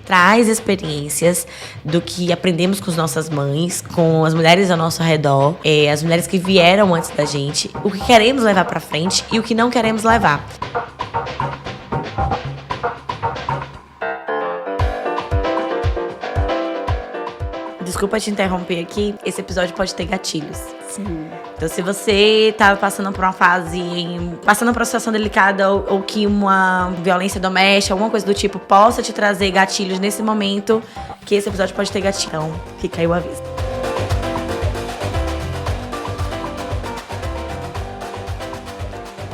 traz experiências do que aprendemos com as nossas mães, com as mulheres ao nosso redor, as mulheres que vieram antes da gente, o que queremos levar pra frente e o que não queremos levar. Desculpa te interromper aqui, esse episódio pode ter gatilhos. Sim. Então, se você tá passando por uma fase, passando por uma situação delicada ou que uma violência doméstica, alguma coisa do tipo, possa te trazer gatilhos nesse momento, que esse episódio pode ter gatilho. Então, fica aí o aviso.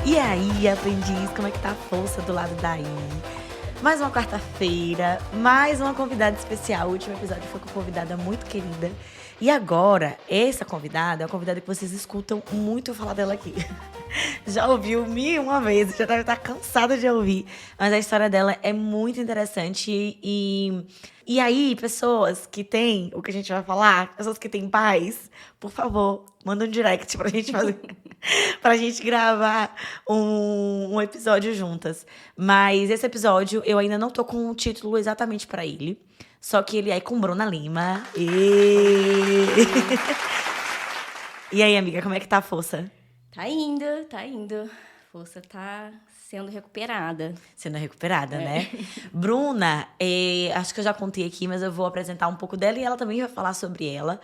E aí, aprendiz, como é que tá a força do lado daí? Mais uma quarta-feira, mais uma convidada especial. O último episódio foi com uma convidada muito querida. E agora, essa convidada é uma convidada que vocês escutam muito eu falar dela aqui. Já ouviu uma vez, já deve estar cansada de ouvir. Mas a história dela é muito interessante. E aí, pessoas que têm o que a gente vai falar, pessoas que têm pais, por favor, manda um direct pra gente fazer. Pra gente gravar um episódio juntas. Mas esse episódio eu ainda não tô com um título exatamente pra ele. Só que ele é com Bruna Lima. E aí, amiga, como é que tá a força? Tá indo. Força tá sendo recuperada. Sendo recuperada, né? Bruna, acho que eu já contei aqui, mas eu vou apresentar um pouco dela e ela também vai falar sobre ela.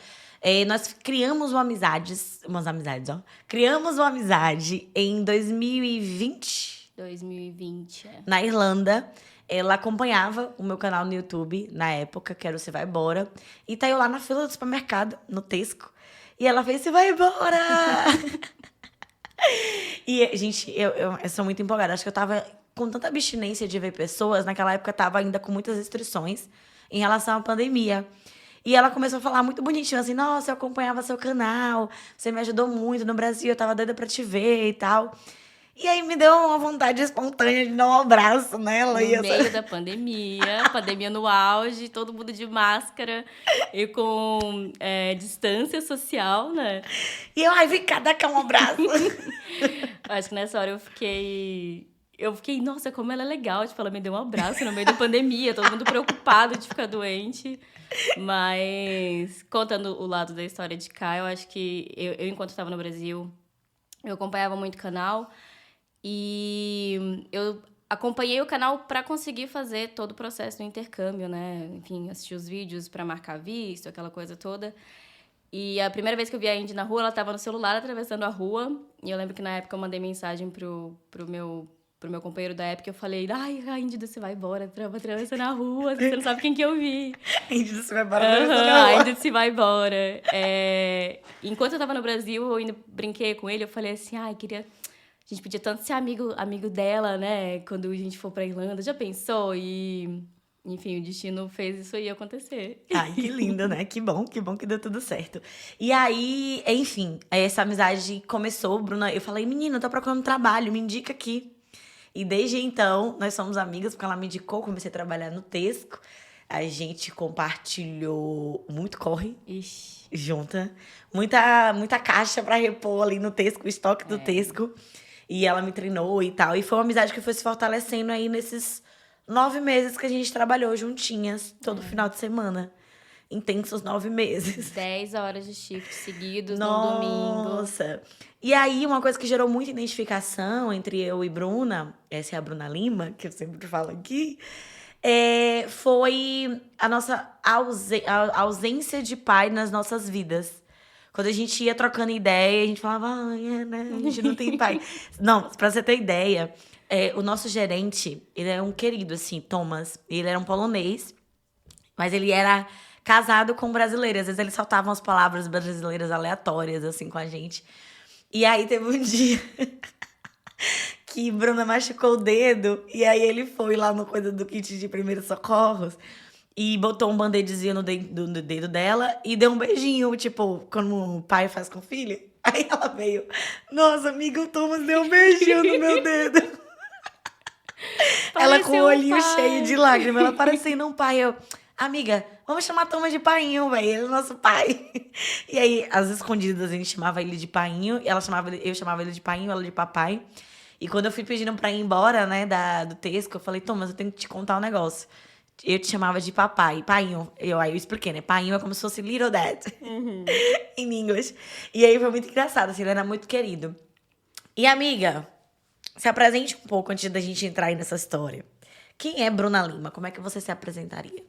Nós criamos umas amizades, ó. Criamos uma amizade em 2020. 2020, na Irlanda. Ela acompanhava o meu canal no YouTube, na época, que era o Você Vai Embora. E tá eu lá na fila do supermercado, no Tesco. E ela fez, Você Vai Embora! E, gente, eu sou muito empolgada. Acho que eu tava com tanta abstinência de ver pessoas. Naquela época, tava ainda com muitas restrições em relação à pandemia. E ela começou a falar muito bonitinho, assim, nossa, eu acompanhava seu canal, você me ajudou muito no Brasil, eu tava doida pra te ver e tal. E aí me deu uma vontade espontânea de dar um abraço nela. No meio da pandemia no auge, todo mundo de máscara e com distância social, né? E eu, vem cá, dá cá um abraço. Acho que nessa hora eu fiquei, nossa, como ela é legal. Tipo, ela me deu um abraço no meio da pandemia, todo mundo preocupado de ficar doente. Mas, contando o lado da história de cá, eu acho que eu enquanto estava no Brasil, eu acompanhava muito o canal. E eu acompanhei o canal para conseguir fazer todo o processo do intercâmbio, né? Enfim, assistir os vídeos para marcar visto, aquela coisa toda. E a primeira vez que eu vi a Indy na rua, ela estava no celular atravessando a rua. E eu lembro que na época eu mandei mensagem pro meu companheiro da época. Eu falei, a Indy do Você Vai Embora, atravessando a rua, você não sabe quem que eu vi. A Indy do Você Vai Embora, atravessando a rua. A Indy do Você Vai Embora. Enquanto eu tava no Brasil, eu ainda brinquei com ele. Eu falei assim, a gente podia tanto ser amigo dela, né? Quando a gente for pra Irlanda. Já pensou? E, enfim, o destino fez isso aí acontecer. Ai, que lindo, né? Que bom que deu tudo certo. E aí, enfim, essa amizade começou, Bruna. Eu falei, menina, eu tô procurando trabalho, me indica aqui. E desde então, nós somos amigas, porque ela me indicou, comecei a trabalhar no Tesco. A gente compartilhou muito corre. Ixi. Junta. Muita caixa pra repor ali no Tesco, o estoque do Tesco. E ela me treinou e tal. E foi uma amizade que foi se fortalecendo aí nesses 9 meses que a gente trabalhou juntinhas, todo final de semana. Intensos 9 meses. 10 horas de shift seguidos no domingo. Nossa! E aí, uma coisa que gerou muita identificação entre eu e Bruna, essa é a Bruna Lima, que eu sempre falo aqui, foi a nossa ausência de pai nas nossas vidas. Quando a gente ia trocando ideia, a gente falava, né, a gente não tem pai. Não, pra você ter ideia, o nosso gerente, ele é um querido, assim, Thomas. Ele era um polonês, mas ele era casado com brasileiras. Às vezes ele soltava umas palavras brasileiras aleatórias, assim, com a gente. E aí teve um dia que Bruna machucou o dedo, e aí ele foi lá no coisa do kit de primeiros socorros e botou um band-aidzinho no dedo dela e deu um beijinho, tipo, como o pai faz com o filho. Aí ela veio, nossa, amiga, o Thomas deu um beijinho no meu dedo. Ela com o olhinho cheio de lágrimas, ela parecendo um pai. Eu, amiga, vamos chamar Thomas de painho, velho, ele é nosso pai. E aí, às escondidas, a gente chamava ele de painho, eu chamava ele de painho, ela de papai. E quando eu fui pedindo pra ir embora, né, do Tesco, eu falei, Thomas, eu tenho que te contar um negócio. eu te chamava de papai, painho. Aí eu expliquei, né? Painho é como se fosse little dad, em inglês. E aí foi muito engraçado, assim, ele era muito querido. E, amiga, se apresente um pouco antes da gente entrar aí nessa história. Quem é Bruna Lima? Como é que você se apresentaria?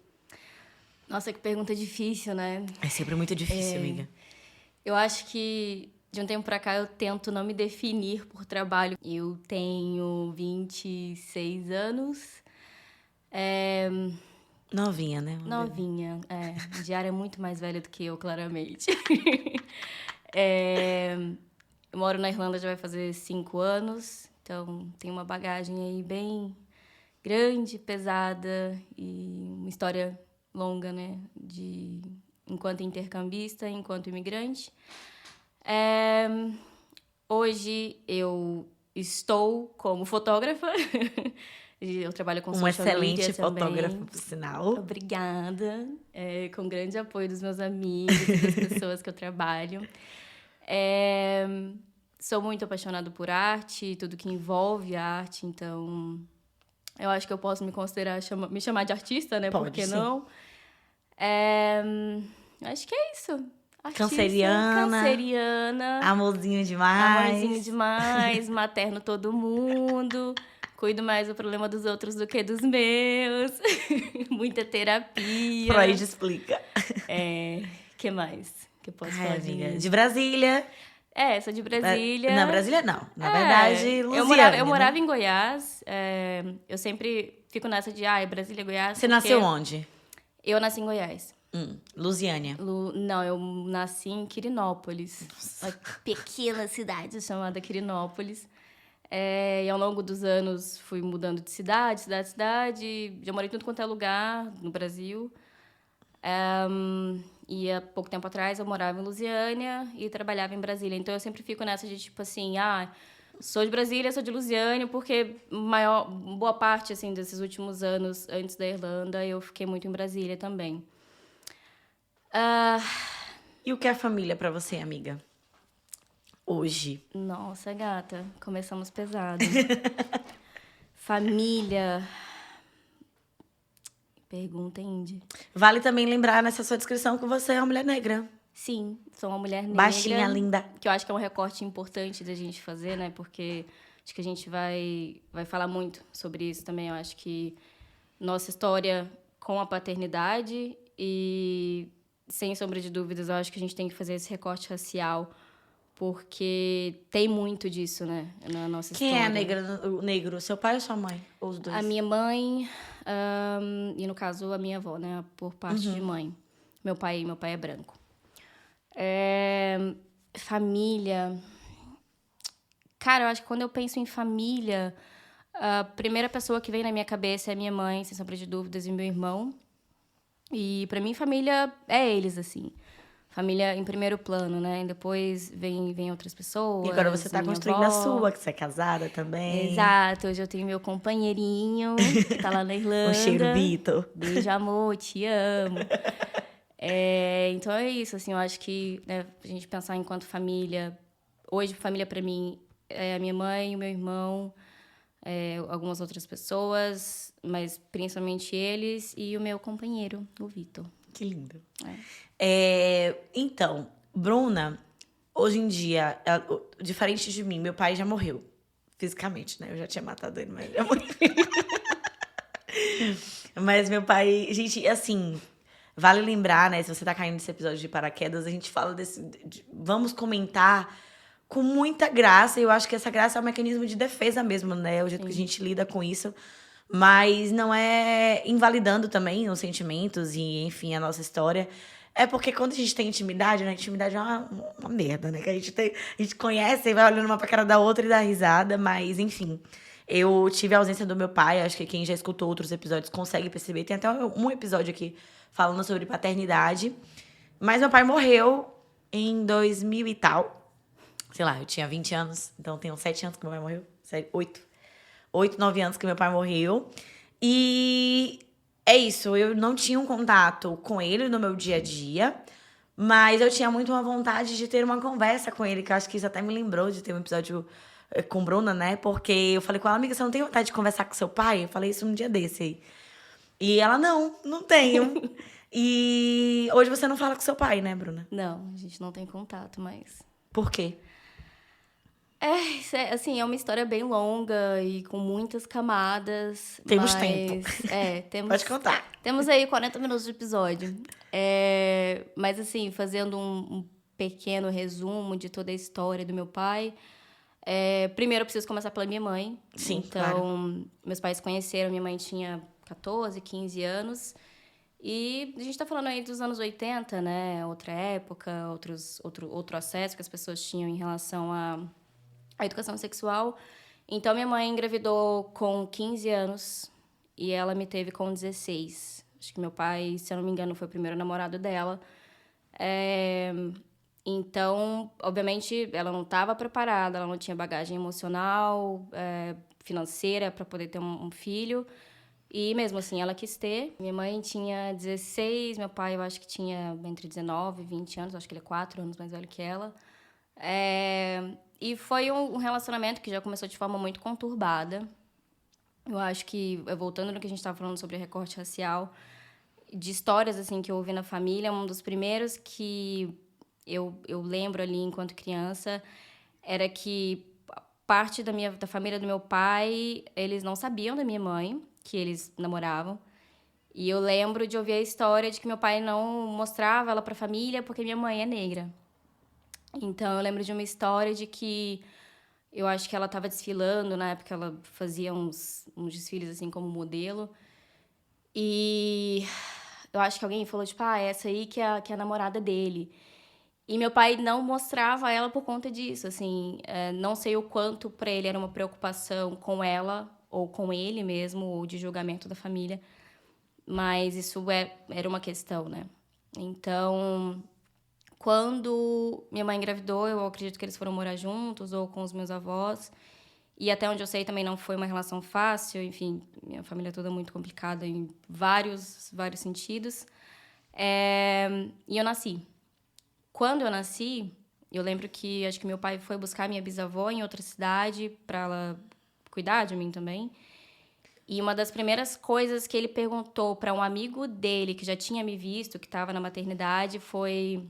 Nossa, que pergunta difícil, né? É sempre muito difícil, amiga. Eu acho que de um tempo pra cá eu tento não me definir por trabalho. Eu tenho 26 anos. Novinha, né? Novinha, Diária é muito mais velha do que eu, claramente. Eu moro na Irlanda já vai fazer 5 anos, então tenho uma bagagem aí bem grande, pesada e uma história longa, né? Enquanto intercambista, enquanto imigrante. Hoje eu estou como fotógrafa. Eu trabalho com social media excelente também. fotógrafa, por sinal. Obrigada. Com grande apoio dos meus amigos e das pessoas que eu trabalho. Sou muito apaixonada por arte, tudo que envolve arte, então eu acho que eu posso me considerar, me chamar de artista, né? Pode, por que sim. não? Acho que é isso. Artista, canceriana. Amorzinho demais. Amorzinho demais, materno todo mundo. Cuido mais do problema dos outros do que dos meus. Muita terapia. Freud explica. Que mais que eu posso falar de amiga, mim? de Brasília. Sou de Brasília. Na Brasília, não. Na verdade, Lusiânia, eu morava né? em Goiás. Eu sempre fico nessa de, Brasília, Goiás. Você nasceu onde? Eu nasci em Goiás. Lusiânia. Não, eu nasci em Quirinópolis. Uma pequena cidade chamada Quirinópolis. E ao longo dos anos fui mudando de cidade. Já morei em tudo quanto é lugar no Brasil. E há pouco tempo atrás eu morava em Lusiânia e trabalhava em Brasília. Então eu sempre fico nessa de tipo assim, sou de Brasília, sou de Lusiânia, porque boa parte assim desses últimos anos antes da Irlanda eu fiquei muito em Brasília também. E o que é família pra você, amiga? Hoje. Nossa, gata, começamos pesado. Família. Pergunta, Indy. Vale também lembrar nessa sua descrição que você é uma mulher negra. Sim, sou uma mulher negra. Baixinha, linda. Que eu acho que é um recorte importante da gente fazer, né? Porque acho que a gente vai falar muito sobre isso também. Eu acho que nossa história com a paternidade e, sem sombra de dúvidas, eu acho que a gente tem que fazer esse recorte racial, porque tem muito disso, né, na nossa história. Quem é o negro? Seu pai ou sua mãe? Ou os dois? A minha mãe, e no caso a minha avó, né, por parte de mãe. Meu pai é branco. Família. Cara, eu acho que quando eu penso em família, a primeira pessoa que vem na minha cabeça é minha mãe, sem sombra de dúvidas, e meu irmão. E pra mim, família é eles, assim. Família em primeiro plano, né? E depois vem outras pessoas. E agora você tá construindo a sua, que você é casada também. Exato. Hoje eu tenho meu companheirinho, que tá lá na Irlanda. Um cheiro, Vitor. Beijo, amor, te amo. Então é isso, assim, eu acho que, né, a gente pensar enquanto família. Hoje, família pra mim é a minha mãe, o meu irmão, algumas outras pessoas, mas principalmente eles e o meu companheiro, o Vitor. Que lindo. Então, Bruna, hoje em dia, diferente de mim, meu pai já morreu. Fisicamente, né? Eu já tinha matado ele, mas já morreu. Mas meu pai... Gente, assim... Vale lembrar, né? Se você tá caindo nesse episódio de paraquedas, a gente fala vamos comentar com muita graça. E eu acho que essa graça é um mecanismo de defesa mesmo, né? O jeito que a gente lida com isso. Mas não é invalidando também os sentimentos e, enfim, a nossa história. É porque quando a gente tem intimidade, né? Intimidade é uma merda, né? Que a gente conhece e vai olhando uma pra cara da outra e dá risada. Mas, enfim, eu tive a ausência do meu pai. Acho que quem já escutou outros episódios consegue perceber. Tem até um episódio aqui falando sobre paternidade. Mas meu pai morreu em 2000 e tal. Sei lá, eu tinha 20 anos. Então, tem uns 7 anos que meu pai morreu. 8, 9 anos que meu pai morreu. E é isso, eu não tinha um contato com ele no meu dia a dia, mas eu tinha muito uma vontade de ter uma conversa com ele, que eu acho que isso até me lembrou de ter um episódio com Bruna, né? Porque eu falei com ela, amiga, você não tem vontade de conversar com seu pai? Eu falei isso um dia desse aí. E ela, não tenho. E hoje você não fala com seu pai, né, Bruna? Não, a gente não tem contato, mas... Por quê? Isso é, assim, é uma história bem longa e com muitas camadas. Temos mas, tempo. Temos... Pode contar. Temos aí 40 minutos de episódio. Mas, assim, fazendo um pequeno resumo de toda a história do meu pai. Primeiro, eu preciso começar pela minha mãe. Sim, então, claro. Meus pais se conheceram, minha mãe tinha 14, 15 anos. E a gente tá falando aí dos anos 80, né? Outra época, outro acesso que as pessoas tinham em relação à educação sexual. Então, minha mãe engravidou com 15 anos e ela me teve com 16. Acho que meu pai, se eu não me engano, foi o primeiro namorado dela. Então, obviamente, ela não estava preparada, ela não tinha bagagem emocional, financeira para poder ter um filho. E mesmo assim, ela quis ter. Minha mãe tinha 16, meu pai eu acho que tinha entre 19 e 20 anos, acho que ele é 4 anos mais velho que ela. E foi um relacionamento que já começou de forma muito conturbada. Eu acho que, voltando no que a gente estava falando sobre recorte racial, de histórias assim que eu ouvi na família, um dos primeiros que eu lembro ali enquanto criança era que parte da família do meu pai, eles não sabiam da minha mãe, que eles namoravam. E eu lembro de ouvir a história de que meu pai não mostrava ela para a família porque minha mãe é negra. Então, eu lembro de uma história de que eu acho que ela estava desfilando, na época ela fazia uns desfiles assim como modelo. E eu acho que alguém falou, tipo, essa aí que é a namorada dele. E meu pai não mostrava ela por conta disso, assim. Não sei o quanto para ele era uma preocupação com ela, ou com ele mesmo, ou de julgamento da família. Mas isso era uma questão, né? Então, quando minha mãe engravidou, eu acredito que eles foram morar juntos, ou com os meus avós. E até onde eu sei também não foi uma relação fácil. Enfim, minha família é toda muito complicada em vários sentidos. E eu nasci. Quando eu nasci, eu lembro que acho que meu pai foi buscar minha bisavó em outra cidade para ela cuidar de mim também. E uma das primeiras coisas que ele perguntou para um amigo dele que já tinha me visto, que estava na maternidade, foi: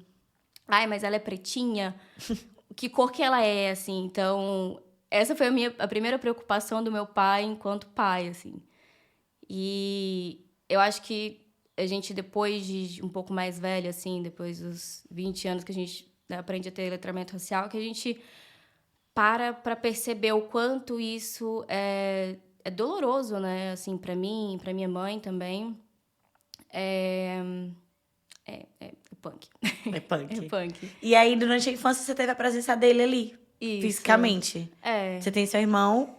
"Ai, mas ela é pretinha? Que cor que ela é?", assim. Então, essa foi a primeira preocupação do meu pai enquanto pai, assim. E eu acho que a gente, depois de um pouco mais velha, assim, depois dos 20 anos que a gente, né, aprende a ter letramento racial, que a gente para perceber o quanto isso é doloroso, né? Assim, para mim, para minha mãe também. É punk. É punk. É punk. E aí, durante a infância, você teve a presença dele ali, Isso. fisicamente. Você tem seu irmão.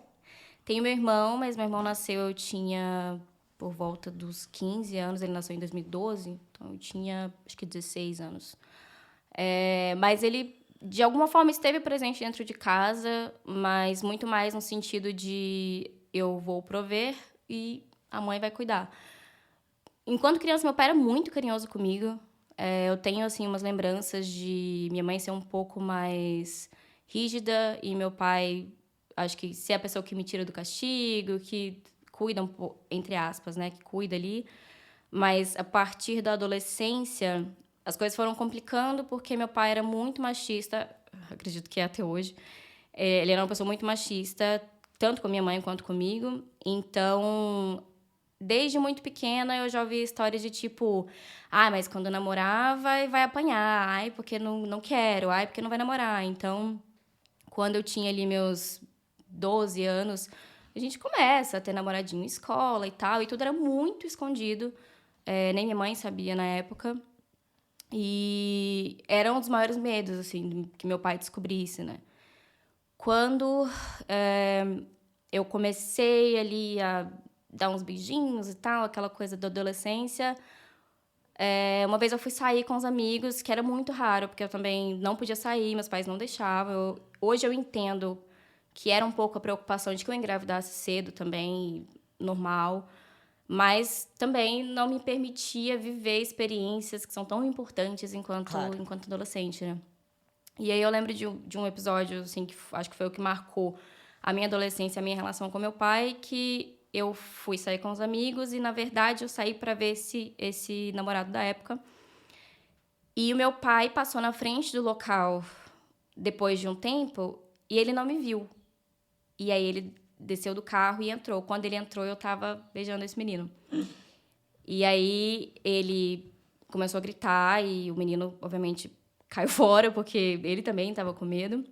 Tenho meu irmão, mas meu irmão nasceu, eu tinha por volta dos 15 anos. Ele nasceu em 2012, então eu tinha, acho que 16 anos. Mas ele, de alguma forma, esteve presente dentro de casa, mas muito mais no sentido de eu vou prover e a mãe vai cuidar. Enquanto criança, meu pai era muito carinhoso comigo. Eu tenho, assim, umas lembranças de minha mãe ser um pouco mais rígida e meu pai, acho que ser a pessoa que me tira do castigo, que cuida, entre aspas, né? Que cuida ali. Mas, a partir da adolescência, as coisas foram complicando porque meu pai era muito machista, acredito que é até hoje. Ele era uma pessoa muito machista, tanto com minha mãe quanto comigo. Então, desde muito pequena, eu já ouvi histórias de tipo: mas quando namorar vai apanhar, porque não quero, porque não vai namorar. Então, quando eu tinha ali meus 12 anos, a gente começa a ter namoradinho em escola e tal, e tudo era muito escondido. Nem minha mãe sabia na época. E era um dos maiores medos, assim, que meu pai descobrisse, né? Quando eu comecei ali a dar uns beijinhos e tal, aquela coisa da adolescência, uma vez eu fui sair com os amigos, que era muito raro, porque eu também não podia sair, meus pais não deixavam. Hoje eu entendo que era um pouco a preocupação de que eu engravidasse cedo também, normal, mas também não me permitia viver experiências que são tão importantes enquanto adolescente, né? E aí eu lembro de um episódio, assim, que acho que foi o que marcou a minha adolescência, a minha relação com meu pai, que eu fui sair com os amigos e, na verdade, eu saí para ver esse namorado da época. E o meu pai passou na frente do local depois de um tempo e ele não me viu. E aí ele desceu do carro e entrou. Quando ele entrou, eu tava beijando esse menino. E aí ele começou a gritar e o menino, obviamente, caiu fora, porque ele também estava com medo.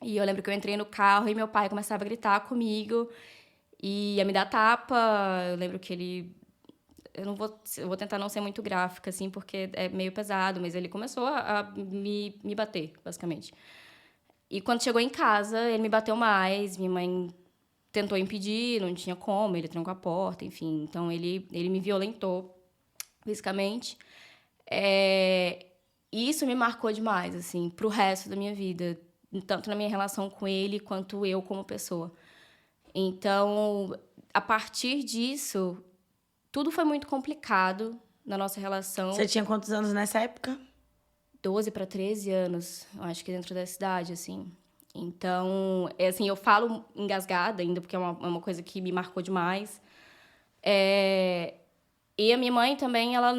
E eu lembro que eu entrei no carro e meu pai começava a gritar comigo e ia me dar tapa. Eu lembro que ele... Eu vou tentar não ser muito gráfica, assim, porque é meio pesado, mas ele começou a me bater, basicamente. E quando chegou em casa, ele me bateu mais, minha mãe tentou impedir, não tinha como, ele trancou a porta, enfim. Então, ele me violentou, fisicamente. E isso me marcou demais, assim, pro resto da minha vida. Tanto na minha relação com ele, quanto eu como pessoa. Então, a partir disso, tudo foi muito complicado na nossa relação. Você tinha quantos anos nessa época? 12 para 13 anos, eu acho que dentro da cidade, assim. Então, assim, eu falo engasgada ainda, porque é uma coisa que me marcou demais. E a minha mãe também, ela,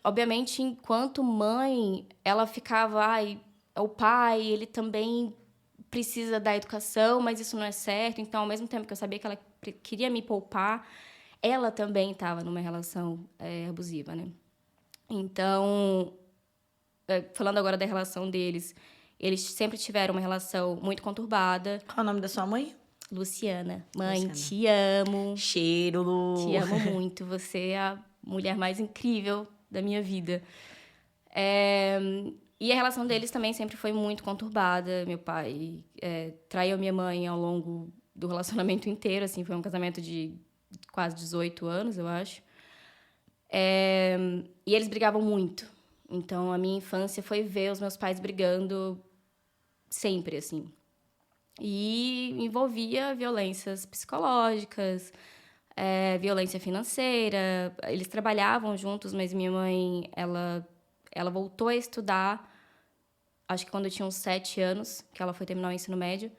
obviamente, enquanto mãe, ela ficava, o pai, ele também precisa da educação, mas isso não é certo. Então, ao mesmo tempo que eu sabia que ela queria me poupar, ela também estava numa relação abusiva, né? Então, falando agora da relação deles, eles sempre tiveram uma relação muito conturbada. Qual é o nome da sua mãe? Luciana. Mãe, Luciana. te amo. Cheiro, Lu. Te amo muito. Você é a mulher mais incrível da minha vida. E a relação deles também sempre foi muito conturbada. Meu pai traiu minha mãe ao longo do relacionamento inteiro. Assim, foi um casamento de quase 18 anos, eu acho. E eles brigavam muito. Então, a minha infância foi ver os meus pais brigando sempre, assim. E envolvia violências psicológicas, violência financeira. Eles trabalhavam juntos, mas minha mãe, ela voltou a estudar, acho que quando eu tinha uns 7 anos, que ela foi terminar o ensino médio.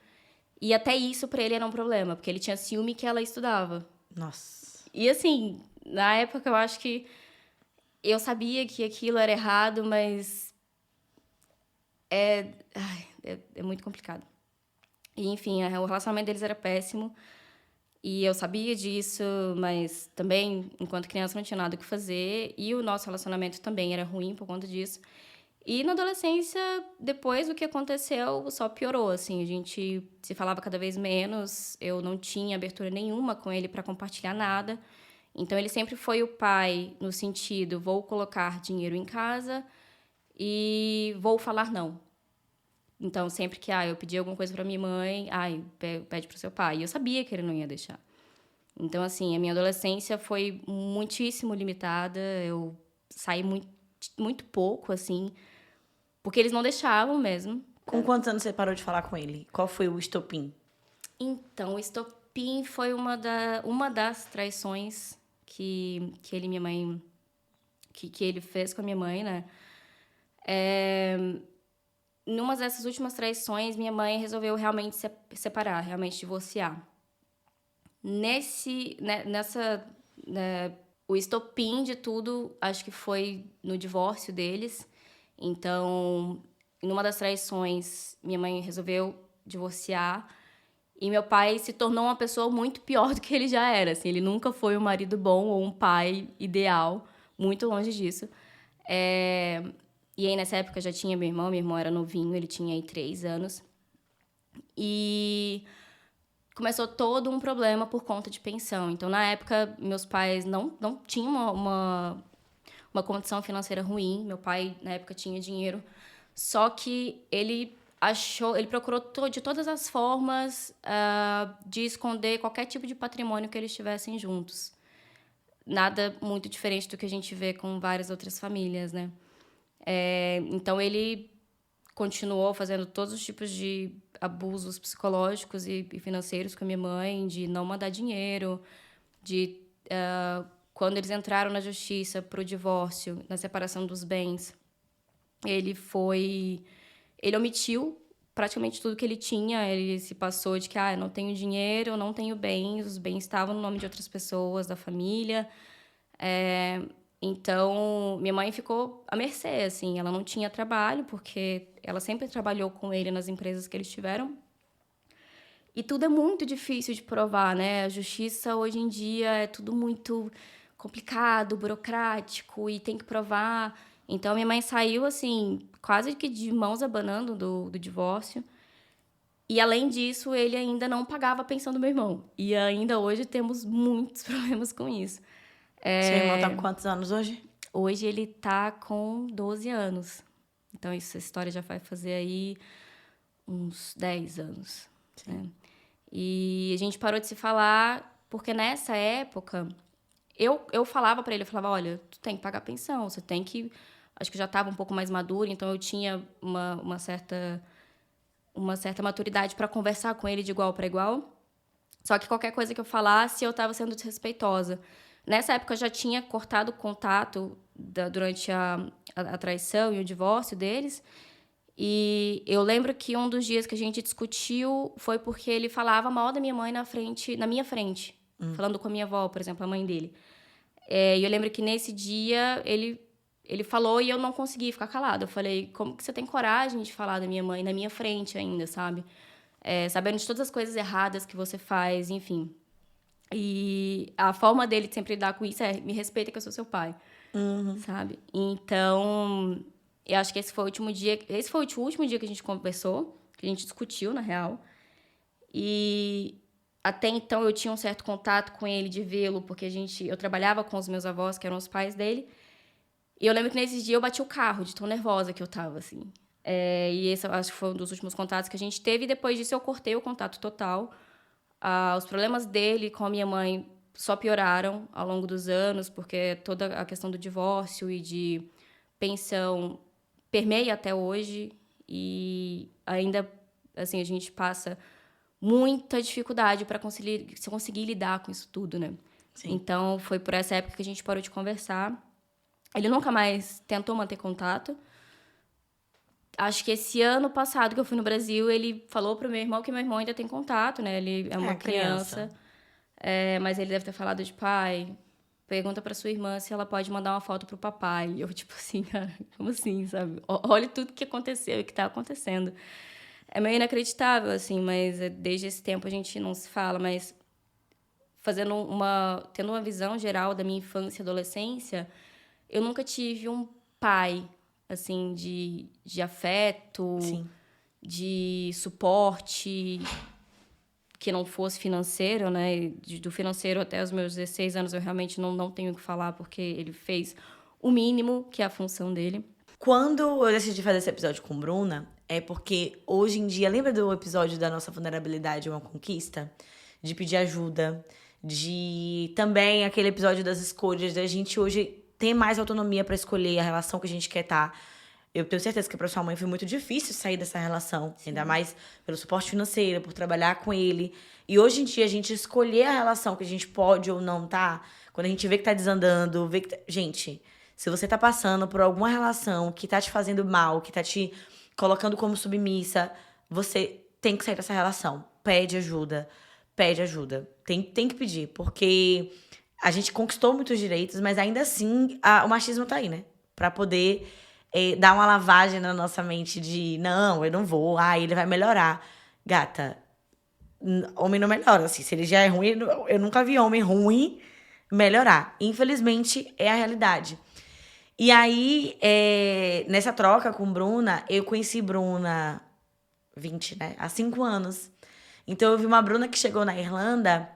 E até isso para ele era um problema, porque ele tinha ciúme que ela estudava. Nossa. E assim, na época eu acho que eu sabia que aquilo era errado, mas é muito complicado. E, enfim, o relacionamento deles era péssimo. E eu sabia disso, mas também, enquanto criança, não tinha nada o que fazer. E o nosso relacionamento também era ruim por conta disso. E na adolescência, depois o que aconteceu só piorou, assim. A gente se falava cada vez menos. Eu não tinha abertura nenhuma com ele para compartilhar nada. Então, ele sempre foi o pai no sentido, vou colocar dinheiro em casa e vou falar não. Então, sempre que eu pedi alguma coisa para minha mãe, pede pro seu pai. E eu sabia que ele não ia deixar. Então, assim, a minha adolescência foi muitíssimo limitada. Eu saí muito, muito pouco, assim, porque eles não deixavam mesmo. Com quantos anos você parou de falar com ele? Qual foi o estopim? Então, o estopim foi uma das traições que ele e minha mãe... que ele fez com a minha mãe, né? Numa dessas últimas traições, minha mãe resolveu realmente separar, realmente divorciar. O estopim de tudo, acho que foi no divórcio deles. Então, numa das traições, minha mãe resolveu divorciar. E meu pai se tornou uma pessoa muito pior do que ele já era. Assim, ele nunca foi um marido bom ou um pai ideal, muito longe disso. E aí, nessa época, já tinha meu irmão era novinho, ele tinha aí 3 anos. E começou todo um problema por conta de pensão. Então, na época, meus pais não tinham uma condição financeira ruim. Meu pai, na época, tinha dinheiro. Só que ele procurou de todas as formas de esconder qualquer tipo de patrimônio que eles tivessem juntos. Nada muito diferente do que a gente vê com várias outras famílias, né? Então, ele continuou fazendo todos os tipos de abusos psicológicos e financeiros com a minha mãe, de não mandar dinheiro, quando eles entraram na justiça para o divórcio, na separação dos bens, ele omitiu praticamente tudo que ele tinha. Ele se passou de que, eu não tenho dinheiro, eu não tenho bens, os bens estavam no nome de outras pessoas, da família. Então, minha mãe ficou à mercê, assim. Ela não tinha trabalho, porque ela sempre trabalhou com ele nas empresas que eles tiveram. E tudo é muito difícil de provar, né? A justiça, hoje em dia, é tudo muito complicado, burocrático, e tem que provar. Então, minha mãe saiu, assim, quase que de mãos abanando do divórcio. E, além disso, ele ainda não pagava a pensão do meu irmão. E ainda hoje temos muitos problemas com isso. Seu irmão tá com quantos anos hoje? Hoje ele tá com 12 anos. Então, essa história já vai fazer aí uns 10 anos. Né? E a gente parou de se falar porque, nessa época, eu falava pra ele, eu falava, olha, tu tem que pagar pensão, você tem que... Acho que eu já estava um pouco mais madura, então eu tinha uma certa maturidade para conversar com ele de igual para igual. Só que qualquer coisa que eu falasse, eu estava sendo desrespeitosa. Nessa época, eu já tinha cortado o contato durante a traição e o divórcio deles. E eu lembro que um dos dias que a gente discutiu foi porque ele falava mal da minha mãe na minha frente. Falando com a minha avó, por exemplo, a mãe dele. E eu lembro que nesse dia ele falou e eu não consegui ficar calada. Eu falei, como que você tem coragem de falar da minha mãe na minha frente ainda, sabe? Sabendo de todas as coisas erradas que você faz, enfim. E a forma dele de sempre lidar com isso é, me respeita que eu sou seu pai, sabe? Então, eu acho que esse foi o último dia que a gente conversou, que a gente discutiu, na real. E até então eu tinha um certo contato com ele, de vê-lo, porque eu trabalhava com os meus avós, que eram os pais dele. E eu lembro que nesses dias eu bati o carro, de tão nervosa que eu tava, assim. E esse, eu acho que foi um dos últimos contatos que a gente teve. E depois disso eu cortei o contato total. Os problemas dele com a minha mãe só pioraram ao longo dos anos, porque toda a questão do divórcio e de pensão permeia até hoje. E ainda, assim, a gente passa muita dificuldade para conseguir lidar com isso tudo, né? Sim. Então, foi por essa época que a gente parou de conversar. Ele nunca mais tentou manter contato. Acho que esse ano passado que eu fui no Brasil, ele falou pro meu irmão que meu irmão ainda tem contato, né? Ele é uma criança. Mas ele deve ter falado de pai. Pergunta pra sua irmã se ela pode mandar uma foto pro papai. E eu, tipo assim, cara, como assim, sabe? Olha tudo que aconteceu e que tá acontecendo. É meio inacreditável, assim, mas desde esse tempo a gente não se fala. Mas tendo uma visão geral da minha infância e adolescência, eu nunca tive um pai, assim, de afeto, Sim. de suporte, que não fosse financeiro, né? Do financeiro até os meus 16 anos eu realmente não tenho o que falar, porque ele fez o mínimo, que é a função dele. Quando eu decidi fazer esse episódio com Bruna, é porque hoje em dia... Lembra do episódio da nossa vulnerabilidade é uma conquista? De pedir ajuda, de também aquele episódio das escolhas, da gente hoje ter mais autonomia pra escolher a relação que a gente quer estar. Eu tenho certeza que pra sua mãe foi muito difícil sair dessa relação. Sim. Ainda mais pelo suporte financeiro, por trabalhar com ele. E hoje em dia, a gente escolher a relação que a gente pode ou não quando a gente vê que tá desandando, vê que Gente, se você tá passando por alguma relação que tá te fazendo mal, que tá te colocando como submissa, você tem que sair dessa relação. Pede ajuda. Pede ajuda. Tem que pedir, porque a gente conquistou muitos direitos, mas ainda assim o machismo tá aí, né? Pra poder dar uma lavagem na nossa mente de não, eu não vou, ele vai melhorar. Gata, homem não melhora, assim, se ele já é ruim, eu nunca vi homem ruim melhorar. Infelizmente, é a realidade. E aí, nessa troca com Bruna, eu conheci Bruna 20, né? Há 5 anos. Então, eu vi uma Bruna que chegou na Irlanda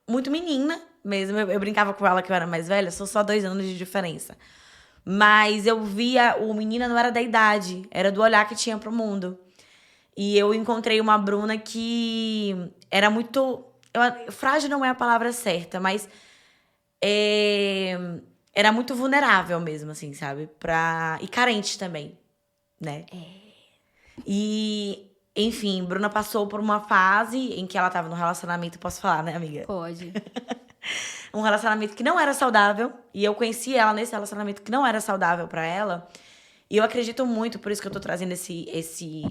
muito menina mesmo. Eu brincava com ela que eu era mais velha, são só 2 anos de diferença. Mas eu via, o menino não era da idade, era do olhar que tinha pro mundo. E eu encontrei uma Bruna que era muito... frágil não é a palavra certa, mas era muito vulnerável mesmo, assim, sabe? E carente também, né? E, enfim, Bruna passou por uma fase em que ela tava num relacionamento, posso falar, né, amiga? Pode. Um relacionamento que não era saudável. E eu conheci ela nesse relacionamento que não era saudável pra ela. E eu acredito muito, por isso que eu tô trazendo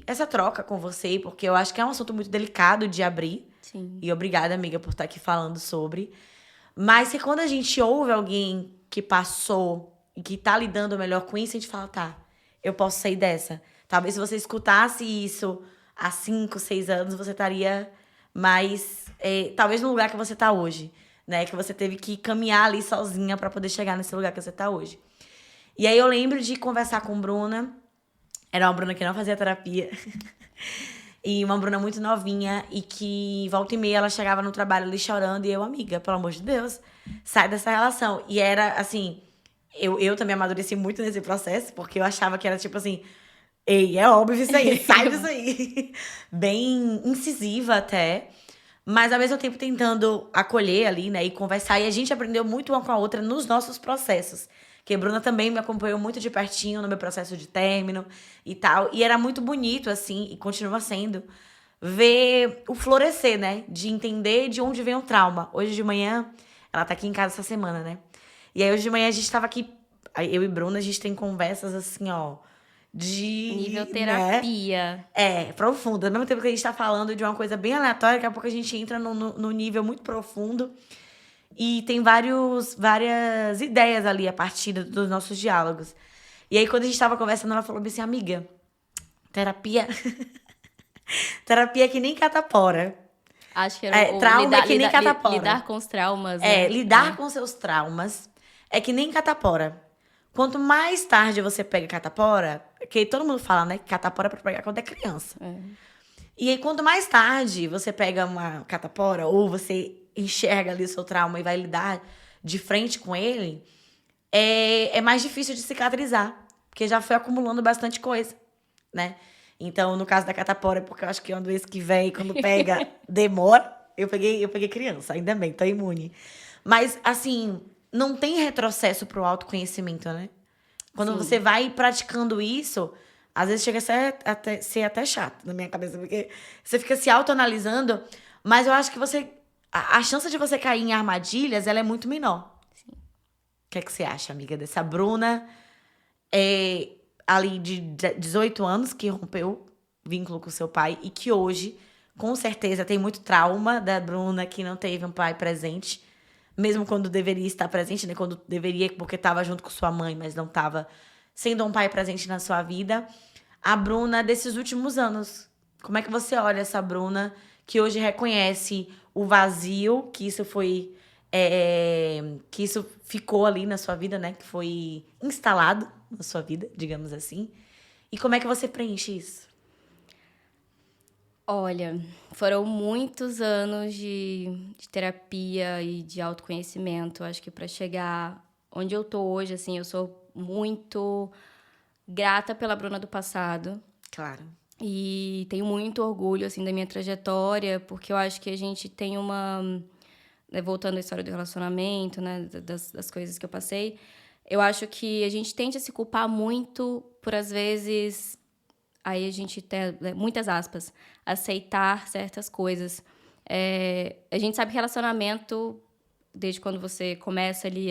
essa troca com você, porque eu acho que é um assunto muito delicado de abrir. Sim. E obrigada, amiga, por estar aqui falando sobre. Mas que quando a gente ouve alguém que passou e que tá lidando melhor com isso, a gente fala, tá, eu posso sair dessa. Talvez se você escutasse isso há 5, 6 anos, você estaria mais, talvez no lugar que você tá hoje, né? Que você teve que caminhar ali sozinha pra poder chegar nesse lugar que você tá hoje. E aí eu lembro de conversar com Bruna. Era uma Bruna que não fazia terapia. E uma Bruna muito novinha e que volta e meia ela chegava no trabalho ali chorando e eu, amiga, pelo amor de Deus, sai dessa relação. E era assim, eu também amadureci muito nesse processo, porque eu achava que era tipo assim, ei, é óbvio isso aí, sai disso aí. Bem incisiva até, mas ao mesmo tempo tentando acolher ali, né, e conversar. E a gente aprendeu muito uma com a outra nos nossos processos. Que a Bruna também me acompanhou muito de pertinho no meu processo de término e tal. E era muito bonito, assim, e continua sendo, ver o florescer, né? De entender de onde vem o trauma. Hoje de manhã, ela tá aqui em casa essa semana, né? E aí hoje de manhã a gente tava aqui, eu e Bruna, a gente tem conversas assim, ó, Nível né? terapia. Profunda. Ao mesmo tempo que a gente tá falando de uma coisa bem aleatória, daqui a pouco a gente entra no nível muito profundo. E tem várias ideias ali a partir dos nossos diálogos. E aí, quando a gente tava conversando, ela falou assim, amiga, terapia... terapia é que nem catapora. Acho que era o Trauma é lidar, que nem lidar, catapora. lidar com os traumas, né? Lidar com seus traumas é que nem catapora. Quanto mais tarde você pega catapora, que todo mundo fala, né, que catapora é pra pegar quando é criança. E aí, quanto mais tarde você pega uma catapora, ou você enxerga ali o seu trauma e vai lidar de frente com ele, é mais difícil de cicatrizar. Porque já foi acumulando bastante coisa, né? Então, no caso da catapora, porque eu acho que é uma doença que vem, quando pega, demora. Eu peguei criança, ainda bem, tô imune. Mas, assim, não tem retrocesso pro autoconhecimento, né? Quando Sim. você vai praticando isso, às vezes chega a ser até chato na minha cabeça, porque você fica se autoanalisando, mas eu acho que a chance de você cair em armadilhas, ela é muito menor. Sim. O que é que você acha, amiga, dessa Bruna ali de 18 anos que rompeu vínculo com seu pai e que hoje, com certeza, tem muito trauma da Bruna que não teve um pai presente, mesmo quando deveria estar presente, né? Quando deveria, porque estava junto com sua mãe, mas não estava sendo um pai presente na sua vida. A Bruna desses últimos anos. Como é que você olha essa Bruna que hoje reconhece o vazio que isso foi... que isso ficou ali na sua vida, né? Que foi instalado na sua vida, digamos assim. E como é que você preenche isso? Olha, foram muitos anos de terapia e de autoconhecimento. Acho que para chegar onde eu tô hoje, assim, eu sou muito grata pela Bruna do passado. Claro. E tenho muito orgulho, assim, da minha trajetória, porque eu acho que a gente tem uma... né, voltando à história do relacionamento, né, das coisas que eu passei, eu acho que a gente tende a se culpar muito por, às vezes... Aí a gente tem, muitas aspas, aceitar certas coisas. A gente sabe que relacionamento, desde quando você começa ali